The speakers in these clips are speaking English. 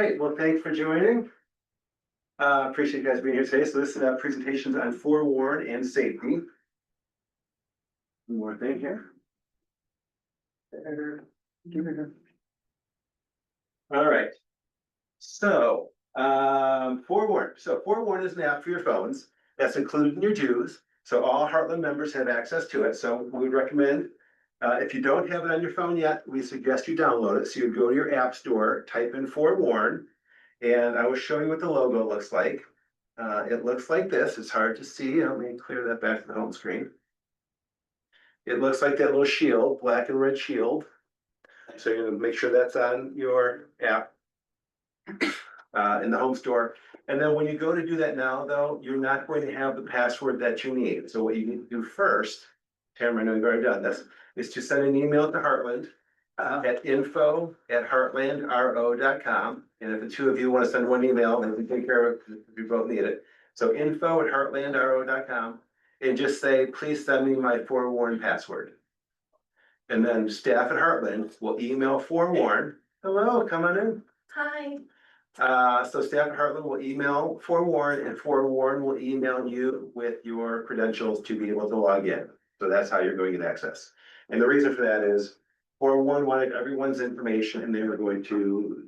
right, well, thanks for joining. Appreciate you guys being here today. So this is presentations on FOREWARN and safety. One more thing here. All right. So, FOREWARN. So FOREWARN is an app for your phones that's included in your dues. So all Heartland members have access to it. So we would recommend, if you don't have it on your phone yet, we suggest you download it. So you go to your app store, type in FOREWARN, and I will show you what the logo looks like. It looks like this. It's hard to see. Let me clear that back to the home screen. It looks like that little shield, black and red shield. So you're gonna make sure that's on your app in the home store. And then when you go to do that now, though, you're not going to have the password that you need. So what you need to do first, Tamara, I know you've already done this, is to send an email to Heartland at info@heartlandro.com. And if the two of you want to send one email, then we can take care of it if you both need it. So info@heartlandro.com, and just say, please send me my FOREWARN password. And then staff at Heartland will email FOREWARN. Hello, come on in. Hi. So staff at Heartland will email FOREWARN, and FOREWARN will email you with your credentials to be able to log in. So that's how you're going to get access. And the reason for that is FOREWARN wanted everyone's information, and they were going to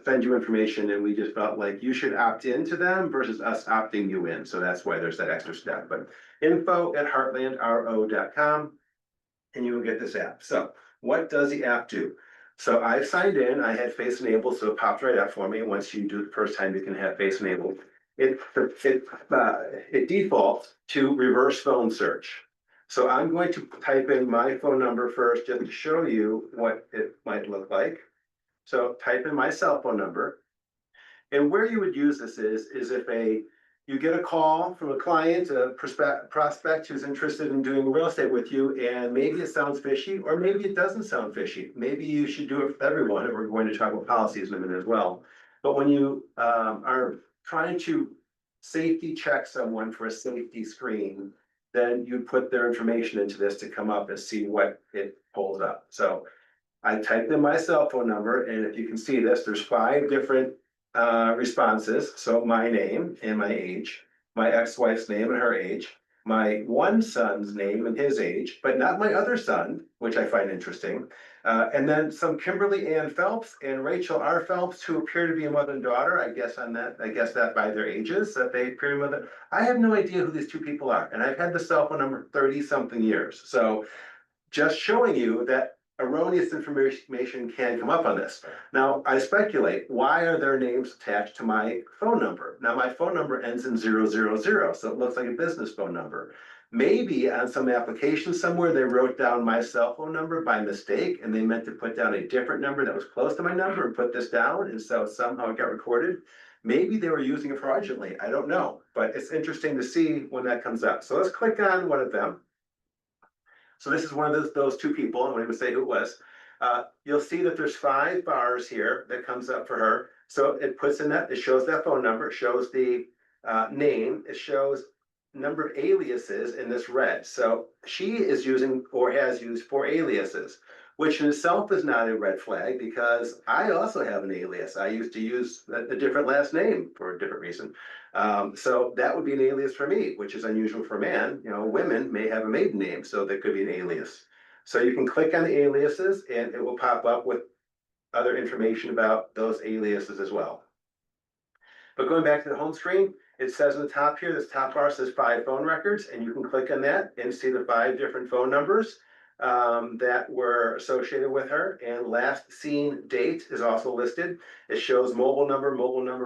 send you information, and we just felt like you should opt into them versus us opting you in. So that's why there's that extra step. But info@heartlandro.com, and you will get this app. So what does the app do? So I signed in, I had face enabled, so it popped right up for me. Once you do it the first time, you can have face enabled. It defaults to reverse phone search. So I'm going to type in my phone number first just to show you what it might look like. So type in my cell phone number. And where you would use this is if you get a call from a client, a prospect who's interested in doing real estate with you, and maybe it sounds fishy, or maybe it doesn't sound fishy. Maybe you should do it with everyone, and we're going to talk about policies in a minute as well. But when you are trying to safety check someone for a safety screen, then you put their information into this to come up and see what it pulls up. So I typed in my cell phone number, and if you can see this, there's 5 different responses. So my name and my age, my ex-wife's name and her age, my one son's name and his age, but not my other son, which I find interesting. And then some Kimberly Ann Phelps and Rachel R. Phelps, who appear to be a mother and daughter. I guess that by their ages, that they appear to be mother. I have no idea who these two people are, and I've had the cell phone number 30-something years. So just showing you that erroneous information can come up on this. Now, I speculate, why are their names attached to my phone number? Now, my phone number ends in 000, so it looks like a business phone number. Maybe on some application somewhere, they wrote down my cell phone number by mistake, and they meant to put down a different number that was close to my number and put this down, and so somehow it got recorded. Maybe they were using it fraudulently, I don't know, but it's interesting to see when that comes up. So let's click on one of them. So this is one of those two people. I'm going to say who it was. You'll see that there's 5 bars here that comes up for her. So it puts in that, it shows that phone number, it shows the name, it shows number of aliases in this red. So she is using or has used 4 aliases, which in itself is not a red flag, because I also have an alias. I used to use a different last name for a different reason. So that would be an alias for me, which is unusual for a man. You know, women may have a maiden name, so that could be an alias. So you can click on the aliases, and it will pop up with other information about those aliases as well. But going back to the home screen, it says in the top here, this top bar says 5 phone records, and you can click on that and see the 5 different phone numbers that were associated with her. And last seen date is also listed. It shows mobile number,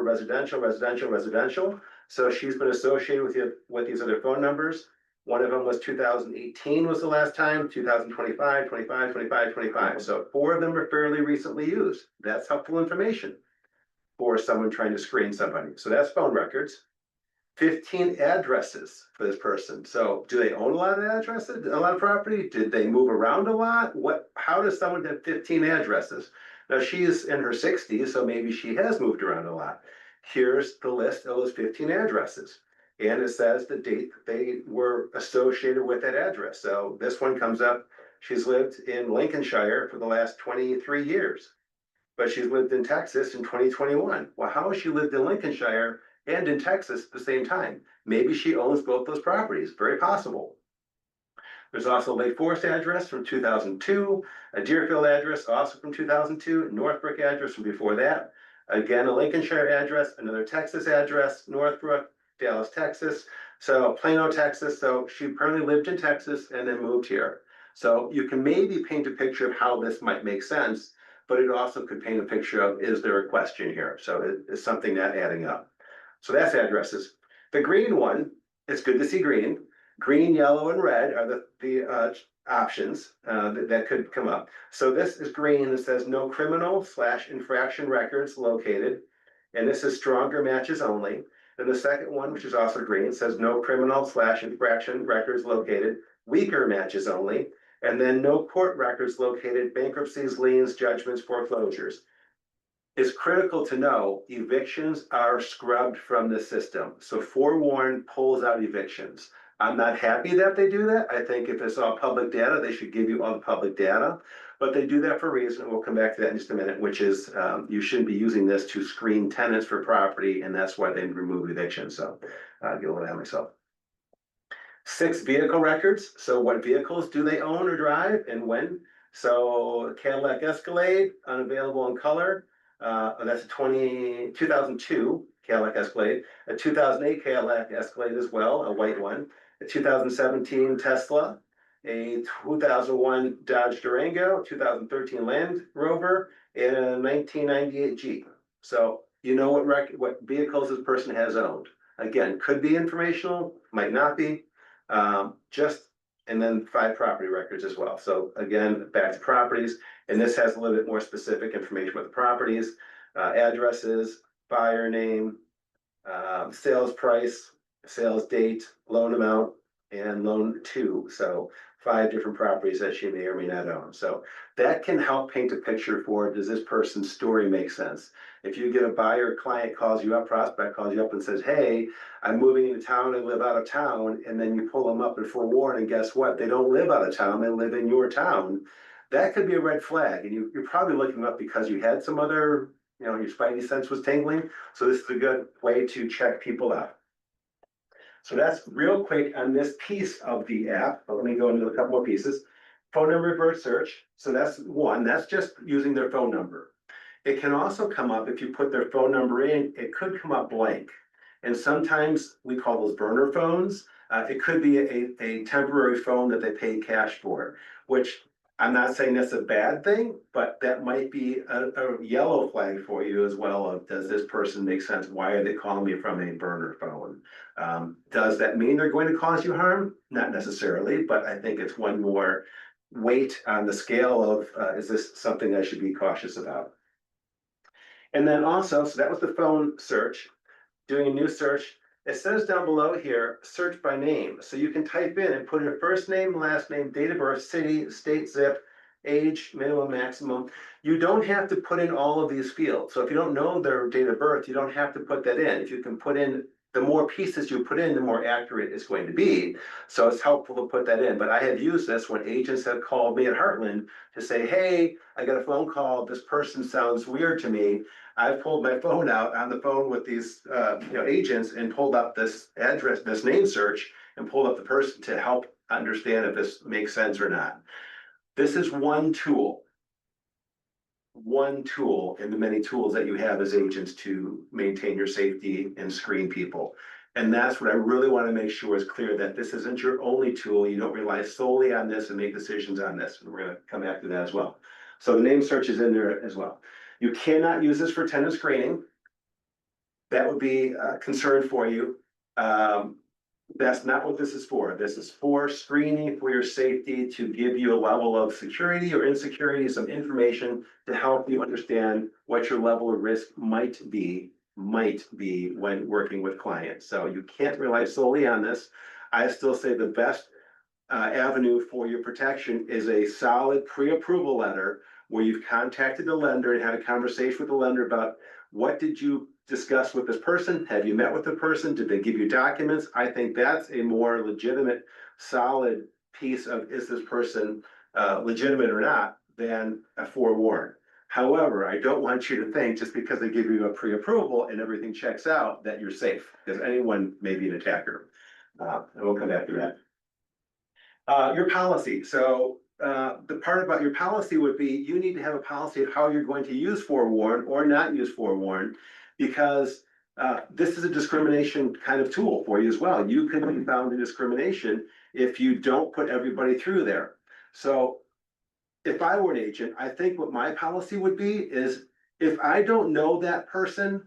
residential, residential, residential. So she's been associated with these other phone numbers. One of them was 2018 was the last time, 2025, 25, 25, 25. So 4 of them are fairly recently used. That's helpful information for someone trying to screen somebody. So that's phone records. 15 addresses for this person. So do they own a lot of addresses, a lot of property? Did they move around a lot? How does someone have 15 addresses? Now she's in her 60s, so maybe she has moved around a lot. Here's the list of those 15 addresses. And it says the date that they were associated with that address. So this one comes up, she's lived in Lincolnshire for the last 23 years. but she's lived in Texas in 2021. Well, how has she lived in Lincolnshire and in Texas at the same time? Maybe she owns both those properties. Very possible. There's also a Lake Forest address from 2002, a Deerfield address also from 2002, Northbrook address from before that. Again, a Lincolnshire address, another Texas address, Northbrook, Dallas, Texas. So Plano, Texas. So she apparently lived in Texas and then moved here. So you can maybe paint a picture of how this might make sense, but it also could paint a picture of, is there a question here? So is something not adding up? So that's addresses. The green one, it's good to see green. Green, yellow, and red are the options that could come up. So this is green. It says no criminal/infraction records located. And this is stronger matches only. Then the second one, which is also green, says no criminal/infraction records located, weaker matches only. And then no court records located, bankruptcies, liens, judgments, foreclosures. It's critical to know evictions are scrubbed from the system. So FOREWARN pulls out evictions. I'm not happy that they do that. I think if it's all public data, they should give you all the public data. But they do that for a reason. We'll come back to that in just a minute, which is you shouldn't be using this to screen tenants for property, and that's why they remove evictions. So I'll get a little ahead of myself. 6 vehicle records. So what vehicles do they own or drive and when? So Cadillac Escalade, unavailable in color. That's a 2002 Cadillac Escalade, a 2008 Cadillac Escalade as well, a white one, a 2017 Tesla, a 2001 Dodge Durango, 2013 Land Rover, and a 1998 Jeep. So you know what vehicles this person has owned. Again, could be informational, might not be. And then 5 property records as well. So again, back to properties, and this has a little bit more specific information with the properties, addresses, buyer name, sales price, sales date, loan amount, and loan to. So 5 different properties that she may or may not own. So that can help paint a picture for, does this person's story make sense? If you get a buyer, client calls you up, prospect calls you up and says, hey, I'm moving into town and live out of town, and then you pull them up in FOREWARN, and guess what? They don't live out of town, they live in your town. That could be a red flag, and you're probably looking up because you had some other, your spidey sense was tingling. So this is a good way to check people out. So that's real quick on this piece of the app, but let me go into a couple more pieces. Phone number reverse search. So that's one, that's just using their phone number. It can also come up, if you put their phone number in, it could come up blank. And sometimes we call those burner phones. It could be a temporary phone that they pay cash for, which I'm not saying that's a bad thing, but that might be a yellow flag for you as well of, does this person make sense? Why are they calling me from a burner phone? Does that mean they're going to cause you harm? Not necessarily, but I think it's one more weight on the scale of, is this something I should be cautious about? And then also, so that was the phone search, doing a new search. It says down below here, search by name. So you can type in and put in first name, last name, date of birth, city, state, zip, age, minimum, maximum. You don't have to put in all of these fields. So if you don't know their date of birth, you don't have to put that in. If you can put in, the more pieces you put in, the more accurate it's going to be. So it's helpful to put that in. But I have used this when agents have called me at Heartland to say, hey, I got a phone call. This person sounds weird to me. I've pulled my phone out on the phone with these agents and pulled up this address, this name search, and pulled up the person to help understand if this makes sense or not. This is one tool in the many tools that you have as agents to maintain your safety and screen people. And that's what I really want to make sure is clear, that this isn't your only tool. You don't rely solely on this and make decisions on this. And we're going to come back to that as well. So the name search is in there as well. You cannot use this for tenant screening. That would be a concern for you. That's not what this is for. This is for screening for your safety, to give you a level of security or insecurity, some information to help you understand what your level of risk might be when working with clients. So you can't rely solely on this. I still say the best avenue for your protection is a solid pre-approval letter where you've contacted the lender and had a conversation with the lender about, what did you discuss with this person? Have you met with the person? Did they give you documents? I think that's a more legitimate, solid piece of, is this person legitimate or not, than a FOREWARN. However, I don't want you to think just because they give you a pre-approval and everything checks out that you're safe, because anyone may be an attacker. And we'll come back to that. Your policy. So the part about your policy would be you need to have a policy of how you're going to use FOREWARN or not use FOREWARN, because this is a discrimination kind of tool for you as well. You can be found in discrimination if you don't put everybody through there. So if I were an agent, I think what my policy would be is if I don't know that person,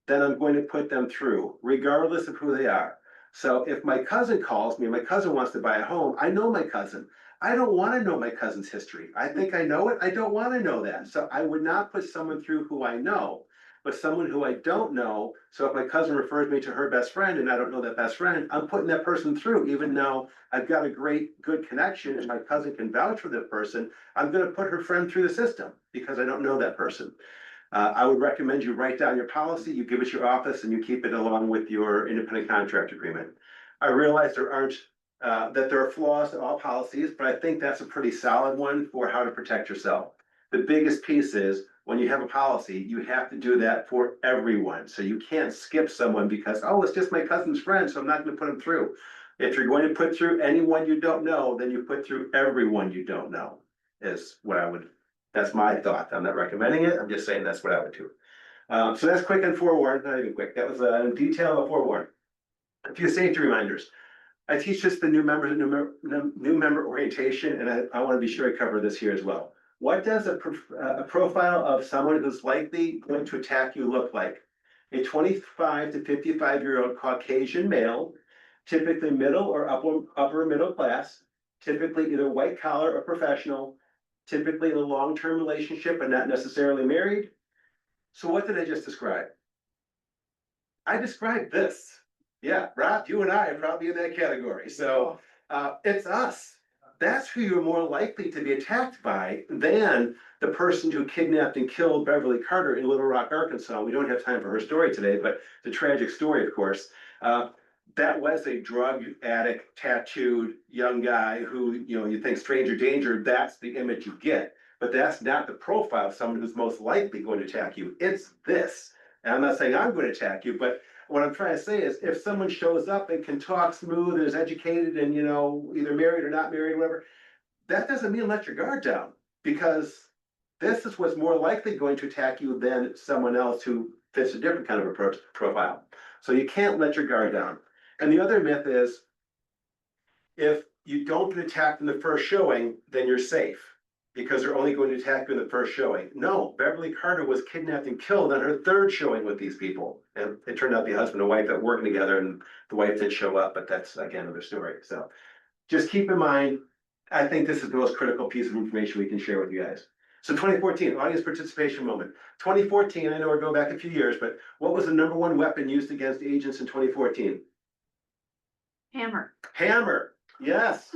then I'm going to put them through, regardless of who they are. So if my cousin calls me, my cousin wants to buy a home, I know my cousin. I don't want to know my cousin's history. I think I know it. I don't want to know that. So I would not put someone through who I know, but someone who I don't know. So if my cousin refers me to her best friend and I don't know that best friend, I'm putting that person through, even though I've got a good connection and my cousin can vouch for that person. I'm going to put her friend through the system because I don't know that person. I would recommend you write down your policy, you give it your office, and you keep it along with your independent contract agreement. I realize there aren't, that there are flaws in all policies, but I think that's a pretty solid one for how to protect yourself. The biggest piece is when you have a policy, you have to do that for everyone. So you can't skip someone because, oh, it's just my cousin's friend, so I'm not going to put them through. If you're going to put through anyone you don't know, then you put through everyone you don't know, is what I would. That's my thought. I'm not recommending it. I'm just saying that's what I would do. So that's quick on FOREWARN, not even quick. That was a detail of FOREWARN. A few safety reminders. I teach just the new member orientation, and I want to be sure I cover this here as well. What does a profile of someone who's likely going to attack you look like? A 25 to 55-year-old Caucasian male, typically middle or upper middle class, typically either white collar or professional, typically in a long-term relationship but not necessarily married. So what did I just describe? I described this. Yeah, Rob, you and I are probably in that category. So it's us. That's who you're more likely to be attacked by than the person who kidnapped and killed Beverly Carter in Little Rock, Arkansas. We don't have time for her story today, but it's a tragic story, of course. That was a drug addict, tattooed young guy who, you think stranger danger, that's the image you get. But that's not the profile of someone who's most likely going to attack you. It's this. And I'm not saying I'm going to attack you, but what I'm trying to say is if someone shows up and can talk smooth and is educated and, either married or not married, whatever, that doesn't mean let your guard down, because this is what's more likely going to attack you than someone else who fits a different kind of approach profile. So you can't let your guard down. And the other myth is if you don't get attacked in the first showing, then you're safe because they're only going to attack you in the first showing. No, Beverly Carter was kidnapped and killed on her third showing with these people. And it turned out the husband and wife that working together, and the wife did show up, but that's again another story. So just keep in mind, I think this is the most critical piece of information we can share with you guys. So 2014, audience participation moment. 2014, I know we're going back a few years, but what was the #1 weapon used against agents in 2014? Hammer. Hammer, yes.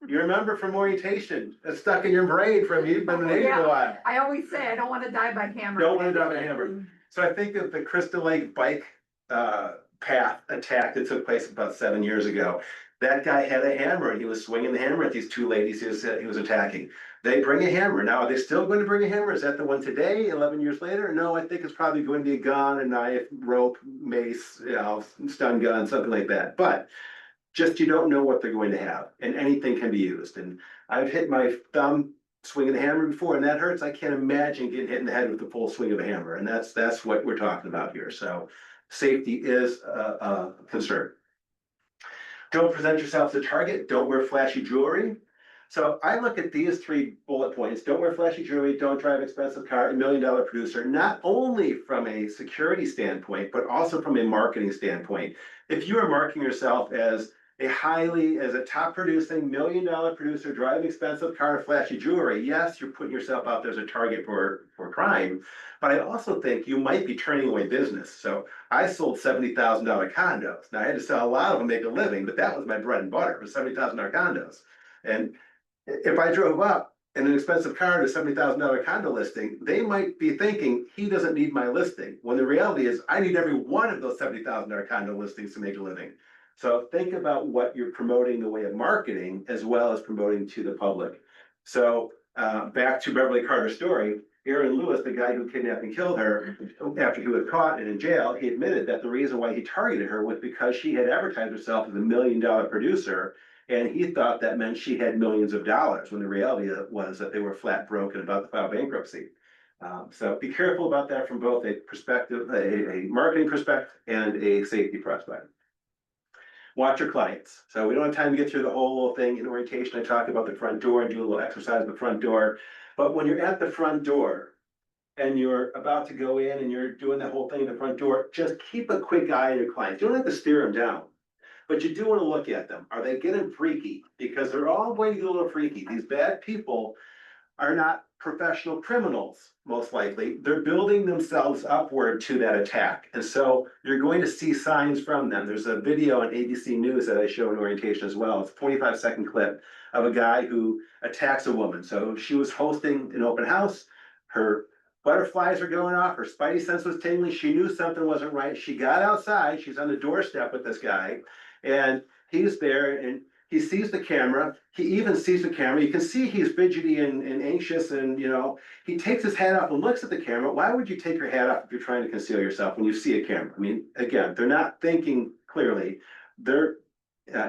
You remember from orientation. It's stuck in your brain from you've been an agent a while. I always say I don't want to die by hammer. Don't want to die by hammer. So I think of the Crystal Lake bike path attack that took place about 7 years ago. That guy had a hammer and he was swinging the hammer at these two ladies he was attacking. They bring a hammer. Now, are they still going to bring a hammer? Is that the one today, 11 years later? No, I think it's probably going to be a gun, a knife, rope, mace, stun gun, something like that. But just you don't know what they're going to have, and anything can be used. And I've hit my thumb swinging the hammer before, and that hurts. I can't imagine getting hit in the head with the full swing of a hammer, and that's what we're talking about here. So safety is a concern. Don't present yourself as a target. Don't wear flashy jewelry. So I look at these 3 bullet points. Don't wear flashy jewelry, don't drive expensive car, $1 million producer, not only from a security standpoint, but also from a marketing standpoint. If you are marketing yourself as a top producing $1 million producer driving expensive car and flashy jewelry, yes, you're putting yourself out there as a target for crime. But I also think you might be turning away business. So I sold $70,000 condos. Now I had to sell a lot of them to make a living, but that was my bread and butter, was $70,000 condos. And if I drove up in an expensive car to a $70,000 condo listing, they might be thinking he doesn't need my listing. When the reality is I need every one of those $70,000 condo listings to make a living. So think about what you're promoting in the way of marketing as well as promoting to the public. So back to Beverly Carter's story. Aaron Lewis, the guy who kidnapped and killed her, after he was caught and in jail, he admitted that the reason why he targeted her was because she had advertised herself as $1 million producer, and he thought that meant she had millions of dollars, when the reality was that they were flat broke and about to file bankruptcy. So be careful about that from both a perspective, a marketing perspective and a safety prospect. Watch your clients. So we don't have time to get through the whole thing. In orientation, I talk about the front door and do a little exercise at the front door. But when you're at the front door and you're about to go in and you're doing that whole thing at the front door, just keep a quick eye on your clients. You don't have to steer them down, but you do want to look at them. Are they getting freaky? Because they're all going to get a little freaky. These bad people are not professional criminals, most likely. They're building themselves upward to that attack. And so you're going to see signs from them. There's a video on ABC News that I show in orientation as well. It's a 25-second clip of a guy who attacks a woman. So she was hosting an open house. Her butterflies are going off. Her spidey sense was tingling. She knew something wasn't right. She got outside. She's on the doorstep with this guy. And he's there, and he sees the camera. He even sees the camera. You can see he's fidgety and anxious, and he takes his hat off and looks at the camera. Why would you take your hat off if you're trying to conceal yourself when you see a camera? I mean, again, they're not thinking clearly.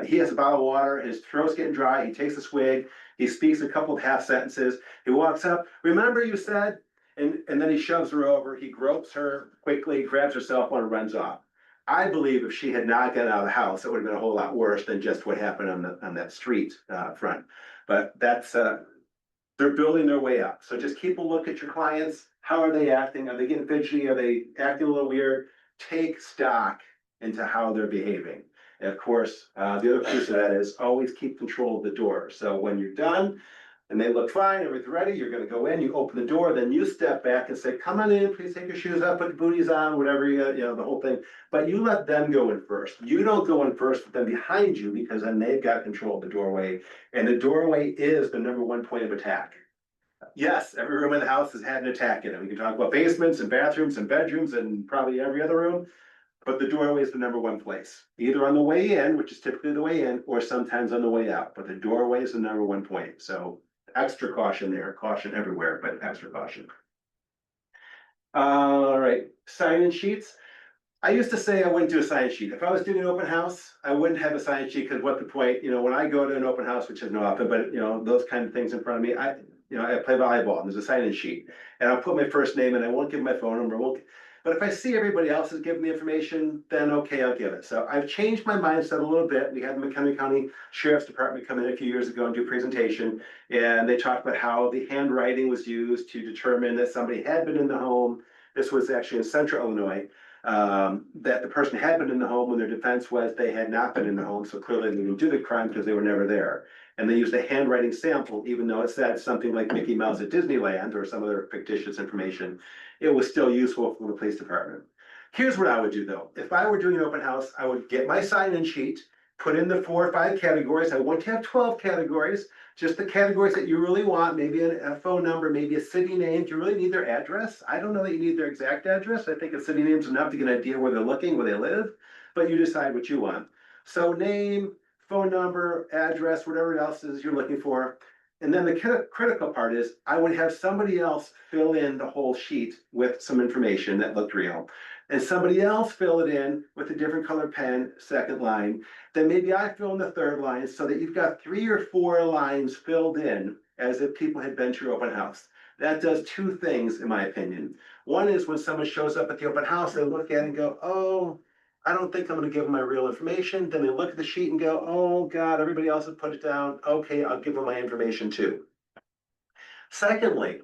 He has a bottle of water. His throat's getting dry. He takes a swig. He speaks a couple of half sentences. He walks up. Remember, you said, and then he shoves her over. He gropes her quickly, grabs her cell phone, and runs off. I believe if she had not gotten out of the house, it would have been a whole lot worse than just what happened on that street front. But that's they're building their way up. So just keep a look at your clients. How are they acting? Are they getting fidgety? Are they acting a little weird? Take stock into how they're behaving. And of course, the other piece of that is always keep control of the door. So when you're done and they look fine, everything's ready, you're going to go in, you open the door, then you step back and say, come on in, please take your shoes off, put your booties on, whatever the whole thing. But you let them go in first. You don't go in first with them behind you, because then they've got control of the doorway. And the doorway is the #1 point of attack. Yes, every room in the house has had an attack in it. We can talk about basements and bathrooms and bedrooms and probably every other room. But the doorway is the #1 place, either on the way in, which is typically the way in, or sometimes on the way out. But the doorway is the #1 point. So extra caution there, caution everywhere, but extra caution. All right, sign-in sheets. I used to say I wouldn't do a sign sheet. If I was doing an open house, I wouldn't have a sign sheet, because what the point, when I go to an open house, which is not often, but those kind of things in front of me, I play volleyball and there's a sign-in sheet, and I'll put my first name and I won't give my phone number, but if I see everybody else is giving the information, then okay, I'll give it. So I've changed my mindset a little bit. We had the McHenry County Sheriff's Department come in a few years ago and do a presentation, and they talked about how the handwriting was used to determine that somebody had been in the home. This was actually in central Illinois. That the person had been in the home when their defense was they had not been in the home, so clearly they didn't do the crime because they were never there. And they used a handwriting sample, even though it said something like Mickey Mouse at Disneyland or some other fictitious information. It was still useful for the police department. Here's what I would do though. If I were doing an open house, I would get my sign-in sheet, put in the 4 or 5 categories. I wouldn't have 12 categories, just the categories that you really want, maybe a phone number, maybe a city name. Do you really need their address? I don't know that you need their exact address. I think a city name is enough to get an idea where they're looking, where they live, but you decide what you want. So name, phone number, address, whatever else is you're looking for. And then the critical part is I would have somebody else fill in the whole sheet with some information that looked real, and somebody else fill it in with a different colored pen, second line. Then maybe I fill in the third line, so that you've got 3 or 4 lines filled in as if people had been to your open house. That does 2 things, in my opinion. One is when someone shows up at the open house, they look at it and go, oh, I don't think I'm going to give them my real information. Then they look at the sheet and go, oh God, everybody else has put it down. Okay, I'll give them my information too. Secondly,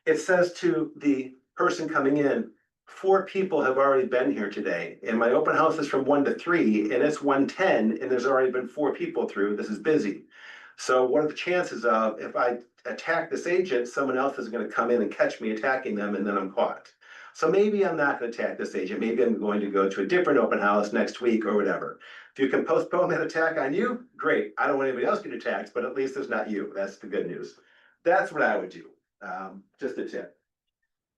it says to the person coming in, 4 people have already been here today, and my open house is from 1 to 3, and it's 1:10, and there's already been 4 people through. This is busy. So what are the chances of, if I attack this agent, someone else is going to come in and catch me attacking them, and then I'm caught? So maybe I'm not going to attack this agent. Maybe I'm going to go to a different open house next week or whatever. If you can postpone that attack on you, great. I don't want anybody else to get attacked, but at least it's not you. That's the good news. That's what I would do. Just a tip.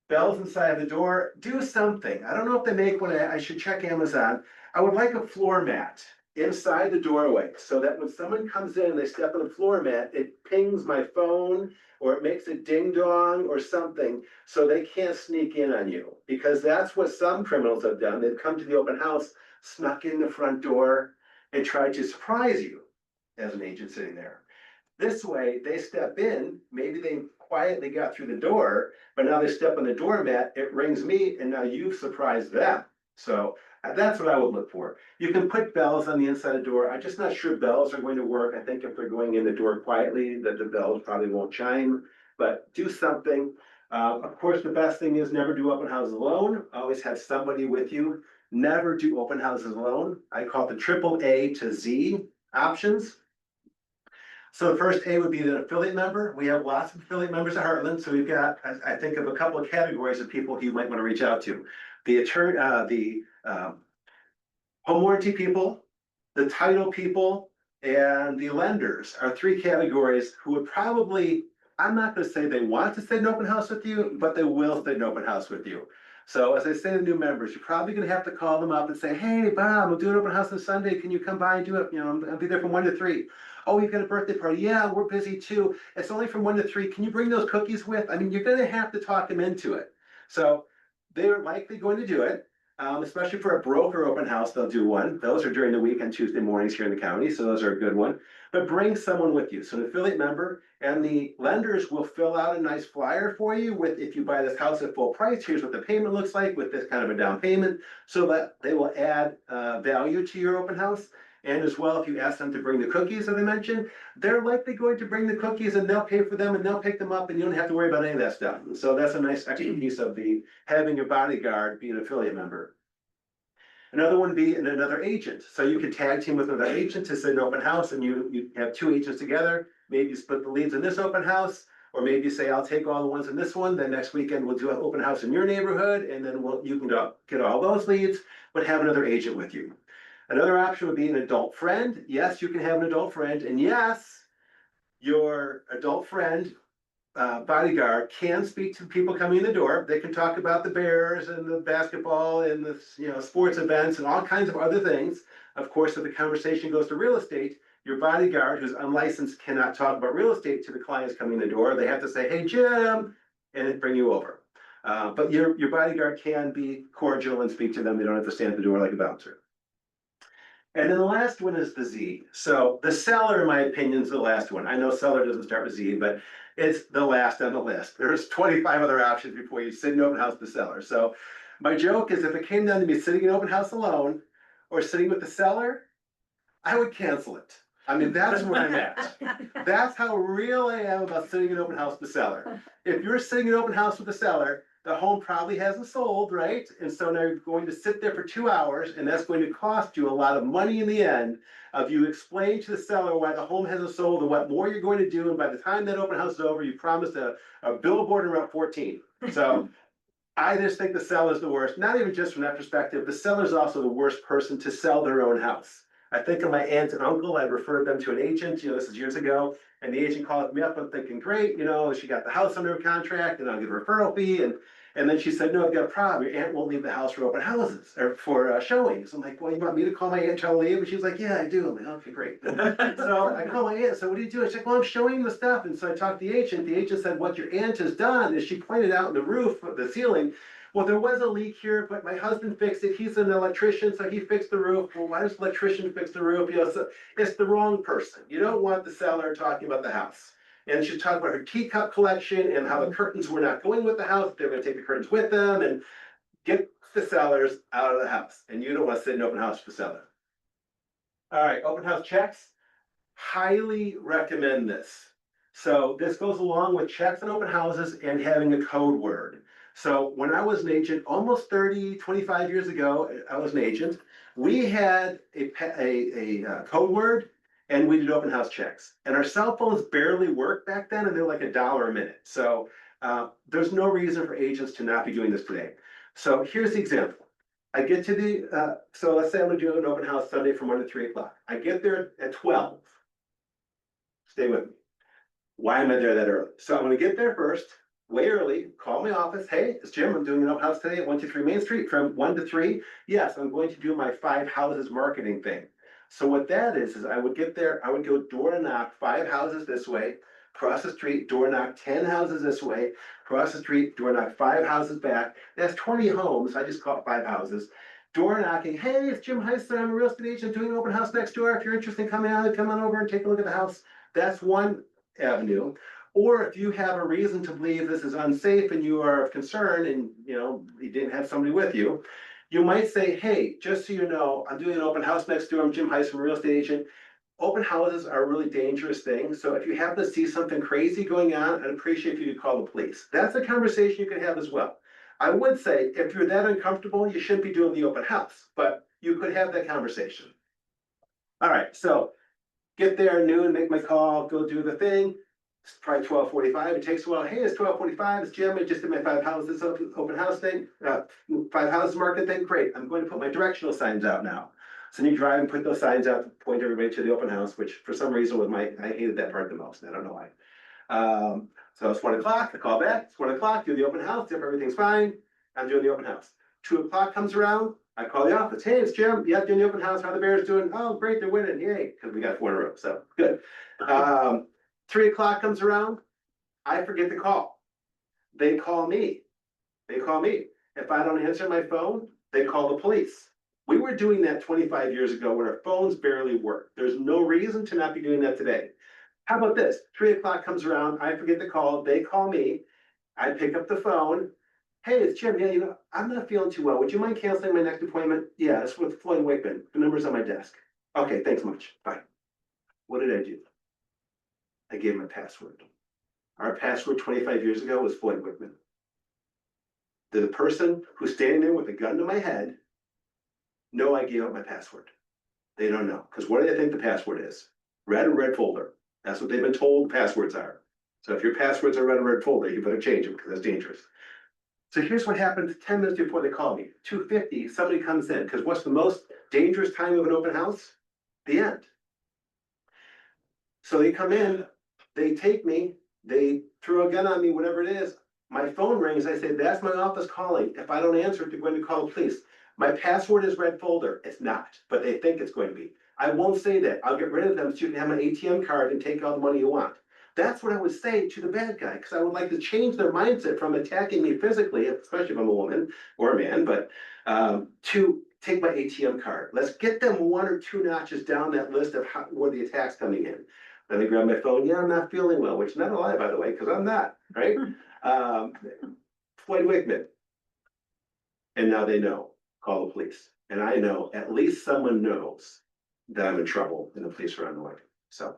Bells inside of the door, do something. I don't know if they make one. I should check Amazon. I would like a floor mat. inside the doorway, so that when someone comes in, they step on the floor mat, it pings my phone, or it makes a ding dong or something, so they can't sneak in on you. Because that's what some criminals have done. They've come to the open house, snuck in the front door, and tried to surprise you as an agent sitting there. This way, they step in, maybe they quietly got through the door, but now they step on the doormat, it rings me, and now you've surprised them. So that's what I would look for. You can put bells on the inside of the door. I'm just not sure bells are going to work. I think if they're going in the door quietly, that the bells probably won't chime, but do something. Of course, the best thing is never do open houses alone. Always have somebody with you. Never do open houses alone. I call it the triple A to Z options. So the first A would be the affiliate member. We have lots of affiliate members at Heartland, so we've got, I think of a couple of categories of people who you might want to reach out to. The attorney, home warranty people, the title people, and the lenders are three categories who would probably, I'm not gonna say they want to sit in an open house with you, but they will sit in an open house with you. So as I say to new members, you're probably gonna have to call them up and say, hey, Bob, I'm doing an open house on Sunday. Can you come by and do it? I'll be there from 1 to 3. Oh, you've got a birthday party. Yeah, we're busy too. It's only from 1 to 3. Can you bring those cookies with? I mean, you're gonna have to talk them into it. So they're likely going to do it. Especially for a broker open house, they'll do one. Those are during the week on Tuesday mornings here in the county, so those are a good one. But bring someone with you, so an affiliate member, and the lenders will fill out a nice flyer for you with, if you buy this house at full price, here's what the payment looks like with this kind of a down payment, so that they will add value to your open house. And as well, if you ask them to bring the cookies that I mentioned, they're likely going to bring the cookies and they'll pay for them and they'll pick them up and you don't have to worry about any of that stuff. So that's a nice extra piece of the having your bodyguard be an affiliate member. Another one be another agent. So you can tag team with another agent to sit in an open house and you have two agents together. Maybe you split the leads in this open house, or maybe you say, I'll take all the ones in this one. Then next weekend we'll do an open house in your neighborhood and then you can get all those leads, but have another agent with you. Another option would be an adult friend. Yes, you can have an adult friend, and yes, your adult friend bodyguard can speak to people coming in the door. They can talk about the Bears and the basketball and the sports events and all kinds of other things. Of course, if the conversation goes to real estate, your bodyguard, who's unlicensed, cannot talk about real estate to the clients coming in the door. They have to say, hey, Jim, and then bring you over. But your bodyguard can be cordial and speak to them. They don't have to stand at the door like a bouncer. And then the last one is the Z. So the seller, in my opinion, is the last one. I know seller doesn't start with Z, but it's the last on the list. There's 25 other options before you sit in open house with the seller. So my joke is if it came down to me sitting in open house alone or sitting with the seller, I would cancel it. I mean, that's where I'm at. That's how real I am about sitting in open house with the seller. If you're sitting in open house with the seller, the home probably hasn't sold, right? And so now you're going to sit there for 2 hours, and that's going to cost you a lot of money in the end of you explain to the seller why the home hasn't sold and what more you're going to do. And by the time that open house is over, you promised a billboard in Route 14. So I just think the seller's the worst, not even just from that perspective. The seller's also the worst person to sell their own house. I think of my aunt and uncle, I referred them to an agent, this is years ago, and the agent called me up, I'm thinking, great, she got the house under contract and I'll get a referral fee. And then she said, no, I've got a problem. Your aunt won't leave the house for open houses or for showings. I'm like, well, you want me to call my aunt and tell her to leave? And she's like, yeah, I do. I'm like, okay, great. So I call my aunt, so what are you doing? She's like, well, I'm showing the stuff. And so I talked to the agent. The agent said, what your aunt has done is she pointed out in the roof, the ceiling, well, there was a leak here, but my husband fixed it. He's an electrician, so he fixed the roof. Well, why does the electrician fix the roof? So it's the wrong person. You don't want the seller talking about the house. And she's talking about her teacup collection and how the curtains were not going with the house. They're going to take the curtains with them and get the sellers out of the house. And you don't want to sit in an open house for the seller. All right, open house checks. Highly recommend this. So this goes along with checks on open houses and having a code word. So when I was an agent, almost 25 years ago, I was an agent, we had a code word and we did open house checks. And our cell phones barely worked back then and they're like $1 a minute. So there's no reason for agents to not be doing this today. So here's the example. I get to the, so let's say I'm gonna do an open house Sunday from 1 to 3 o'clock. I get there at 12. Stay with me. Why am I there that early? So I'm gonna get there first, way early, call my office. Hey, it's Jim. I'm doing an open house today at 123 Main Street from 1 to 3. Yes, I'm going to do my 5 houses marketing thing. So what that is I would get there, I would go door to knock 5 houses this way, cross the street, door knock 10 houses this way, cross the street, door knock 5 houses back. That's 20 homes. I just call it 5 houses. Door knocking, hey, it's Jim Heisler, I'm a real estate agent doing an open house next door. If you're interested in coming out, come on over and take a look at the house. That's one avenue. Or if you have a reason to believe this is unsafe and you are of concern and you didn't have somebody with you, you might say, hey, just so you know, I'm doing an open house next door. I'm Jim Heisler, a real estate agent. Open houses are a really dangerous thing. So if you happen to see something crazy going on, I'd appreciate if you could call the police. That's a conversation you can have as well. I would say if you're that uncomfortable, you shouldn't be doing the open house, but you could have that conversation. All right, so get there noon, make my call, go do the thing. It's probably 12:45. It takes a while. Hey, it's 12:45. It's Jim. I just did my 5 houses open house thing, 5 houses market thing. Great. I'm going to put my directional signs out now. So then you drive and put those signs out to point everybody to the open house, which for some reason I hated that part the most. I don't know why. So it's 1 o'clock. I call back. It's 1 o'clock. Do the open house. If everything's fine, I'm doing the open house. 2 o'clock comes around. I call the office. Hey, it's Jim. Yeah, doing the open house. How are the Bears doing? Oh, great. They're winning. Yay. Because we got 4 in a row. So good. 3 o'clock comes around, I forget to call. They call me. They call me. If I don't answer my phone, they call the police. We were doing that 25 years ago when our phones barely worked. There's no reason to not be doing that today. How about this? 3 o'clock comes around, I forget to call, they call me, I pick up the phone. Hey, it's Jim. Yeah, I'm not feeling too well. Would you mind canceling my next appointment? Yeah, it's with Floyd Wakeman. The number's on my desk. Okay, thanks much. Bye. What did I do? I gave him a password. Our password 25 years ago was Floyd Wakeman. The person who's standing there with a gun to my head know I gave up my password. They don't know. Because what do they think the password is? Red or red folder. That's what they've been told passwords are. So if your passwords are red or red folder, you better change them because that's dangerous. So here's what happened 10 minutes before they call me. 2:50, somebody comes in. Because what's the most dangerous time of an open house? The end. So they come in, they take me, they throw a gun on me, whatever it is. My phone rings. I say, that's my office calling. If I don't answer it, they're going to call the police. My password is red folder. It's not, but they think it's going to be. I won't say that. I'll get rid of them so you can have my ATM card and take all the money you want. That's what I would say to the bad guy, because I would like to change their mindset from attacking me physically, especially if I'm a woman or a man, but to take my ATM card. Let's get them 1 or 2 notches down that list of where the attack's coming in. Then I grab my phone. Yeah, I'm not feeling well, which is not a lie, by the way, because I'm not, right? Floyd Wakeman. And now they know. Call the police. And I know at least someone knows that I'm in trouble and the police are on the way. So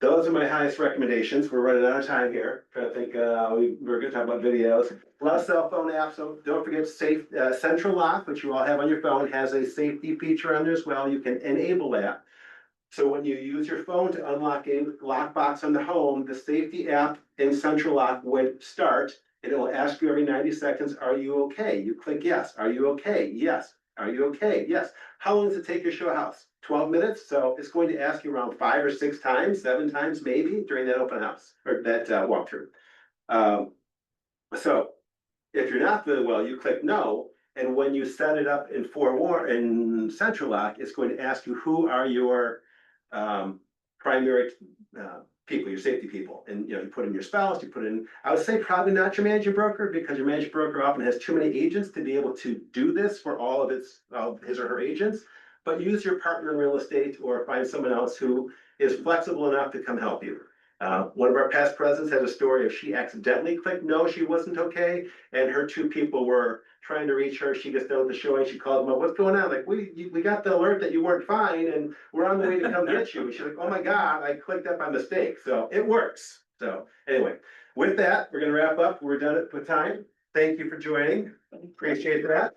those are my highest recommendations. We're running out of time here. I think we're going to talk about videos. A lot of cell phone apps. So don't forget Central Lock, which you all have on your phone, has a safety feature on there as well. You can enable that. So when you use your phone to unlock a lockbox on the home, the safety app in Central Lock would start, and it will ask you every 90 seconds, are you okay? You click yes. Are you okay? Yes. Are you okay? Yes. How long does it take you to show a house? 12 minutes. So it's going to ask you around 5 or 6 times, 7 times maybe during that open house or that walkthrough. So if you're not feeling well, you click no. And when you set it up in FOREWARN in Central Lock, it's going to ask you who are your primary people, your safety people. And you put in your spouse, you put in, I would say probably not your managing broker, because your managing broker often has too many agents to be able to do this for all of his or her agents. But use your partner in real estate or find someone else who is flexible enough to come help you. One of our past presidents has a story of she accidentally clicked no, she wasn't okay, and her 2 people were trying to reach her. She gets done with the showing, she calls them up, what's going on? Like, we got the alert that you weren't fine and we're on the way to come get you. She's like, oh my God, I clicked that by mistake. So it works. So anyway, with that, we're gonna wrap up. We're done with time. Thank you for joining. Appreciate that.